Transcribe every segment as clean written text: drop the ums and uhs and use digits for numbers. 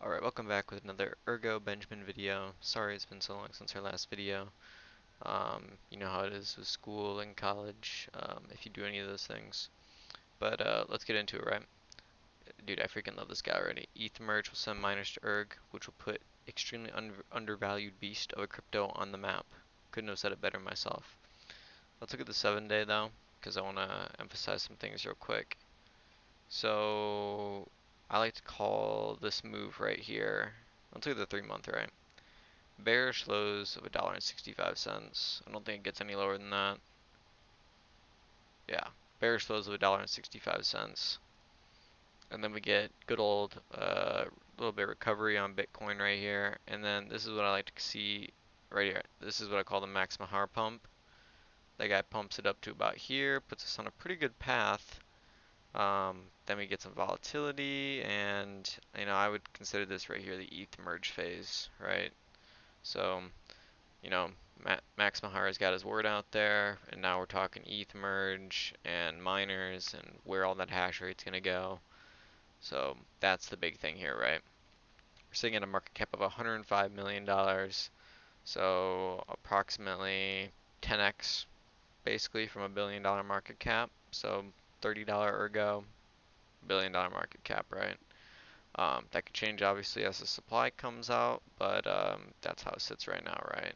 Alright, welcome back with another Ergo Benjamin video. Sorry it's been so long since our last video. You know how it is with school and college, if you do any of those things. But let's get into it, right? Dude, I freaking love this guy already. ETH merge will send miners to Erg, which will put extremely undervalued beast of a crypto on the map. Couldn't have said it better myself. Let's look at the 7-day though, because I want to emphasize some things real quick. So, I like to call this move right here. Let's look at the 3-month, right? Bearish lows of $1.65. I don't think it gets any lower than that. Yeah, bearish lows of $1.65. And then we get good old little bit of recovery on Bitcoin right here. And then this is what I like to see right here. This is what I call the Max Mahar pump. That guy pumps it up to about here, puts us on a pretty good path. Then we get some volatility, and I would consider this right here the ETH merge phase, right? So you know, Max Mahara's got his word out there, and now we're talking ETH merge and miners and where all that hash rate's gonna go. So that's the big thing here, right? We're sitting at a market cap of $105 million, so approximately 10x basically from $1 billion market cap. So $30 ergo, $1 billion market cap, right? That could change obviously as the supply comes out, but that's how it sits right now, right?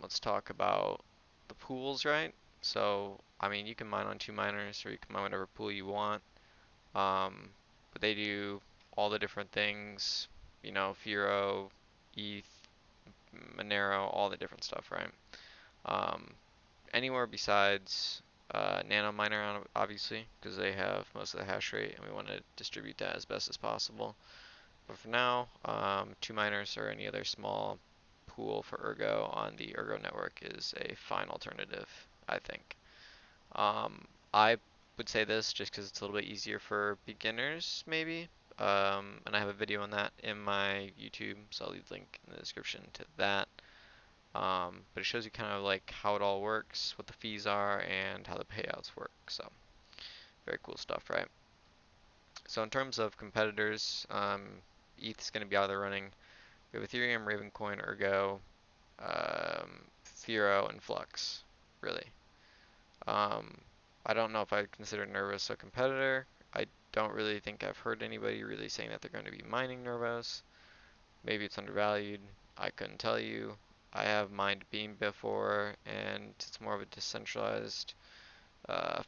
Let's talk about the pools, right? So, I mean, you can mine on two miners or you can mine whatever pool you want. Um, but they do all the different things, Firo, ETH, Monero, all the different stuff, right? Um, Anywhere besides Nano Miner, obviously, because they have most of the hash rate and we want to distribute that as best as possible. But for now, two miners or any other small pool for Ergo on the Ergo network is a fine alternative, I think. I would say this just because it's a little bit easier for beginners, maybe. And I have a video on that in my YouTube, so I'll leave the link in the description to that. But it shows you kind of like how it all works, what the fees are, and how the payouts work. So, very cool stuff, right? So in terms of competitors, ETH is going to be out of the running. We have Ethereum, Ravencoin, Ergo, Firo, and Flux, really. Um, I don't know if I'd consider Nervos a competitor. I don't really think I've heard anybody really saying that they're going to be mining Nervos. Maybe it's undervalued. I couldn't tell you. I have mined Beam before, and it's more of a decentralized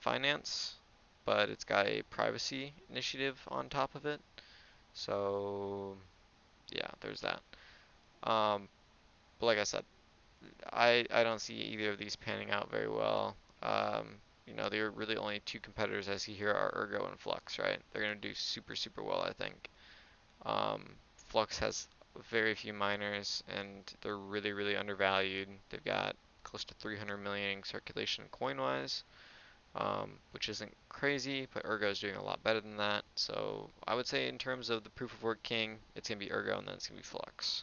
finance, but it's got a privacy initiative on top of it. So yeah, there's that. Um, but like I said, I don't see either of these panning out very well. There are really only two competitors I see here are Ergo and Flux, right? They're gonna do super, super well, I think. Flux has very few miners, and they're really, really undervalued. They've got close to 300 million in circulation coin-wise, which isn't crazy, but Ergo is doing a lot better than that. So I would say in terms of the proof of work king, it's gonna be Ergo, and then it's gonna be Flux.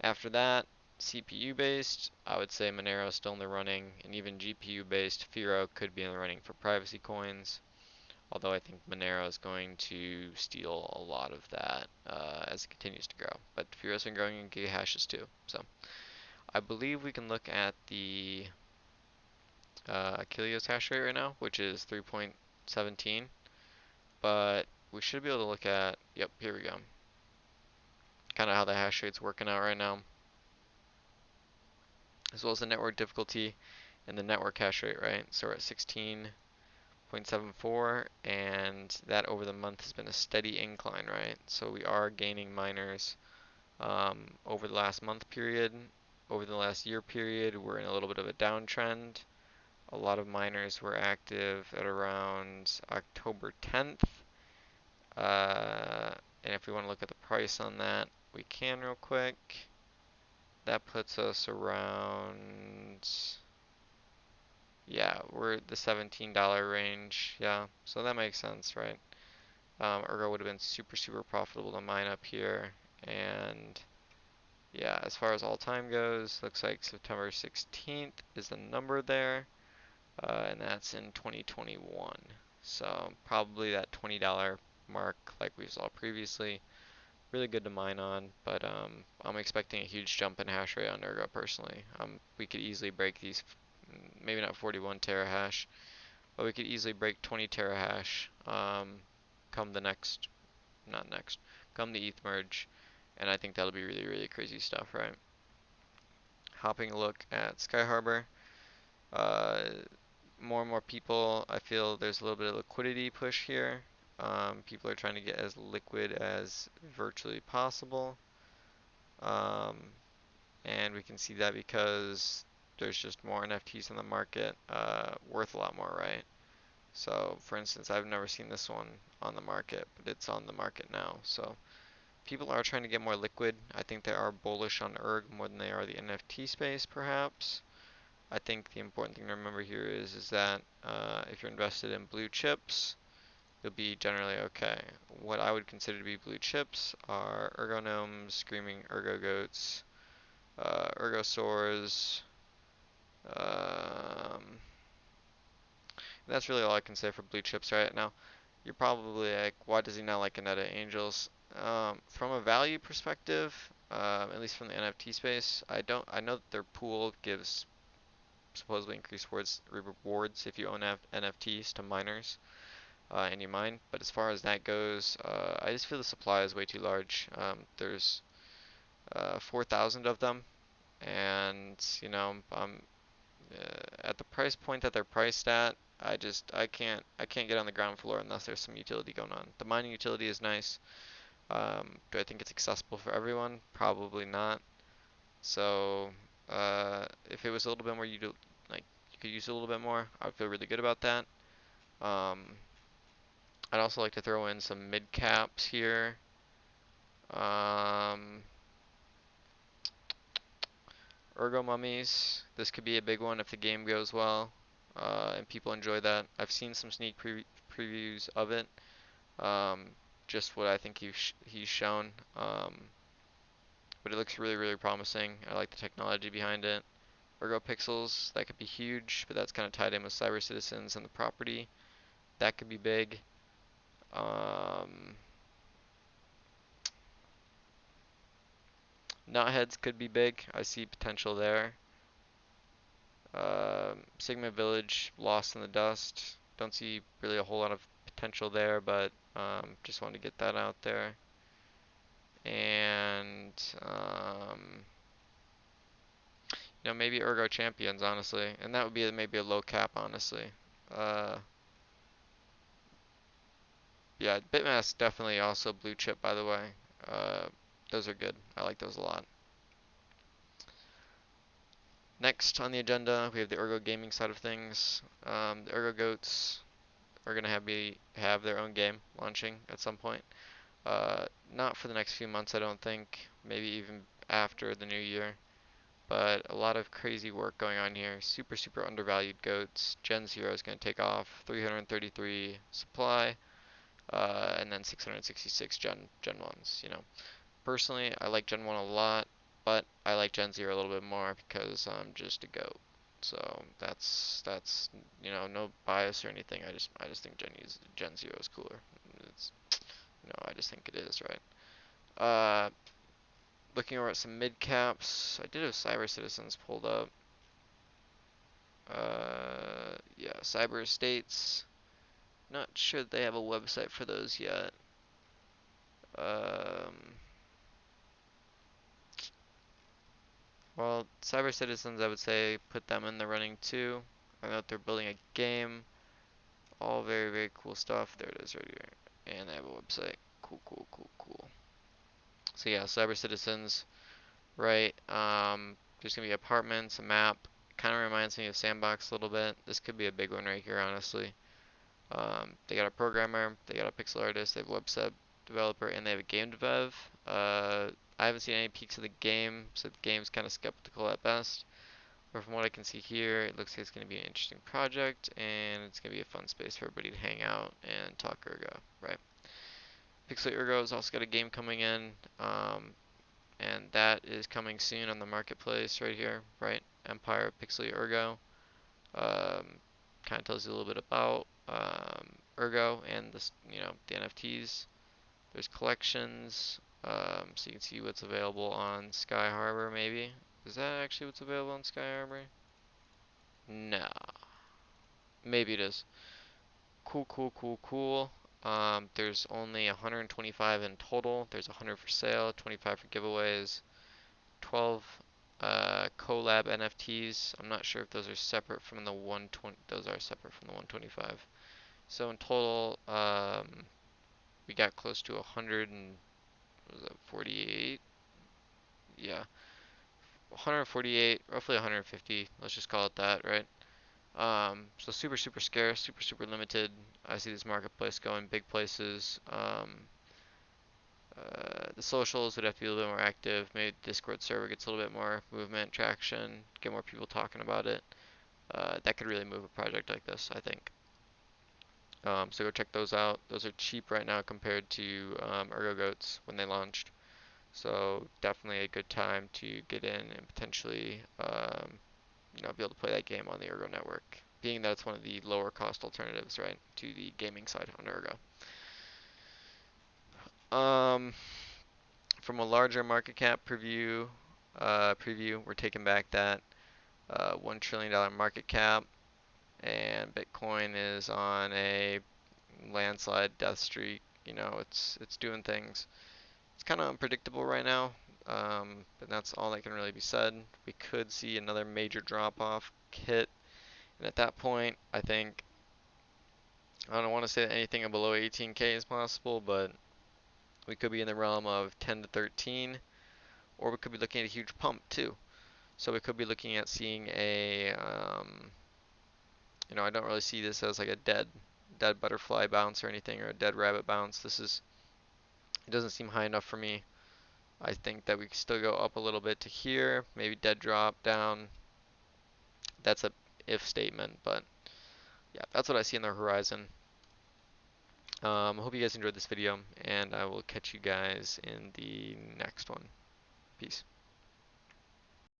After that, CPU based, I would say Monero is still in the running, and even GPU based, Firo could be in the running for privacy coins. Although I think Monero is going to steal a lot of that as it continues to grow. But Firo's been growing in gigahashes too. So I believe we can look at the Achilleos hash rate right now, which is 3.17. But we should be able to look at, yep, here we go. Kind of how the hash rate's working out right now, as well as the network difficulty and the network hash rate, right? So we're at 16.74, and that over the month has been a steady incline, right? So we are gaining miners over the last month period. Over the last year period, we're in a little bit of a downtrend. A lot of miners were active at around October 10th. And if we want to look at the price on that, we can real quick. That puts us around, yeah, we're at the $17 range. Yeah, so that makes sense, right? Ergo would have been super, super profitable to mine up here. And yeah, as far as all time goes, looks like September 16th is the number there. And that's in 2021. So probably that $20 mark like we saw previously. really good to mine on, but I'm expecting a huge jump in hash rate on Ergo personally. We could easily break these, maybe not 41 terahash, but we could easily break 20 terahash come the next, not next, come the ETH merge, and I think that'll be really, really crazy stuff, right? Hopping a look at Sky Harbor, uh, more and more people, I feel there's a little bit of liquidity push here. People are trying to get as liquid as virtually possible. Um, and we can see that because there's just more NFTs in the market, worth a lot more, right? So, for instance, I've never seen this one on the market, but it's on the market now. So, people are trying to get more liquid. I think they are bullish on ERG more than they are the NFT space, perhaps. I think the important thing to remember here is that if you're invested in blue chips, you'll be generally okay. What I would consider to be blue chips are Ergonomes, Screaming Ergo Goats, Ergosaurs. Um, that's really all I can say for blue chips right now. You're probably like, why does he not like Aneta Angels? From a value perspective, at least from the NFT space, I don't. I know that their pool gives supposedly increased rewards if you own NFTs to miners and you mine. But as far as that goes, I just feel the supply is way too large. There's 4,000 of them, and at the price point that they're priced at, I can't get on the ground floor unless there's some utility going on. The mining utility is nice. Do I think it's accessible for everyone? Probably not. So if it was a little bit more like you could use it a little bit more, I would feel really good about that. Um, I'd also like to throw in some mid caps here. Um, Ergo mummies. This could be a big one if the game goes well and people enjoy that. I've seen some sneak previews of it. Um, just what I think he's shown. But it looks really, really promising. I like the technology behind it. Ergo pixels, that could be huge, but that's kind of tied in with cyber citizens and the property. That could be big. Um, Knotheads could be big. I see potential there. Sigma Village, Lost in the Dust. Don't see really a whole lot of potential there, but just wanted to get that out there. And maybe Ergo Champions, honestly, and that would be maybe a low cap, honestly. Uh, yeah, Bitmask definitely also blue chip, by the way. Uh, those are good. I like those a lot. Next on the agenda, we have the Ergo gaming side of things. The Ergo Goats are gonna have their own game launching at some point. Not for the next few months, I don't think. Maybe even after the new year. But a lot of crazy work going on here. Super, super undervalued goats. Gen 0 is going to take off. 333 supply, and then 666 Gen 1s. Personally, I like Gen 1 a lot, but I like Gen 0 a little bit more because I'm just a goat. So that's no bias or anything. I just think Gen 0 is cooler. It's I just think it is, right? Uh, Looking over at some mid caps, I did have Cyber Citizens pulled up. Yeah, Cyber Estates. Not sure that they have a website for those yet. Um, well, Cyber Citizens, I would say put them in the running too. I know that they're building a game. All very, very cool stuff. There it is right here. And they have a website. Cool, cool, cool, cool. So yeah, Cyber Citizens, right? There's gonna be apartments, a map. Kind of reminds me of Sandbox a little bit. This could be a big one right here, honestly. They got a programmer, they got a pixel artist, they have a website developer, and they have a game dev. I haven't seen any peaks of the game, so the game's kind of skeptical at best. But from what I can see here, it looks like it's going to be an interesting project, and it's going to be a fun space for everybody to hang out and talk Ergo, right? Pixel Ergo has also got a game coming in, and that is coming soon on the marketplace right here, right? Empire Pixel Ergo. Kind of tells you a little bit about Ergo and the NFTs. There's collections. So you can see what's available on Sky Harbor, maybe. Is that actually what's available on Sky Harbor? No. Maybe it is. Cool, cool, cool, cool. There's only 125 in total. There's 100 for sale, 25 for giveaways, 12 collab NFTs. I'm not sure if those are separate from the 120. Those are separate from the 125. So in total, we got close to 100 and what was that, 48? Yeah, 148, roughly 150. Let's just call it that, right? So super, super scarce, super, super limited. I see this marketplace going big places. The socials would have to be a little bit more active. Maybe the Discord server gets a little bit more movement, traction, get more people talking about it. That could really move a project like this, I think. So go check those out. Those are cheap right now compared to Ergo Goats when they launched. So definitely a good time to get in and potentially, be able to play that game on the Ergo Network, being that it's one of the lower cost alternatives, right, to the gaming side on Ergo. Um, from a larger market cap preview, we're taking back that $1 trillion market cap, and Bitcoin is on a landslide death streak. It's doing things. It's kind of unpredictable right now, but that's all that can really be said. We could see another major drop off hit, and at that point, I think I don't want to say that anything below 18K is possible, but we could be in the realm of 10 to 13, or we could be looking at a huge pump too. So we could be looking at seeing I don't really see this as like a dead butterfly bounce or anything, or a dead rabbit bounce. It doesn't seem high enough for me. I think that we can still go up a little bit to here, maybe dead drop down. That's a if statement, but yeah, that's what I see in the horizon. I hope you guys enjoyed this video, and I will catch you guys in the next one. Peace.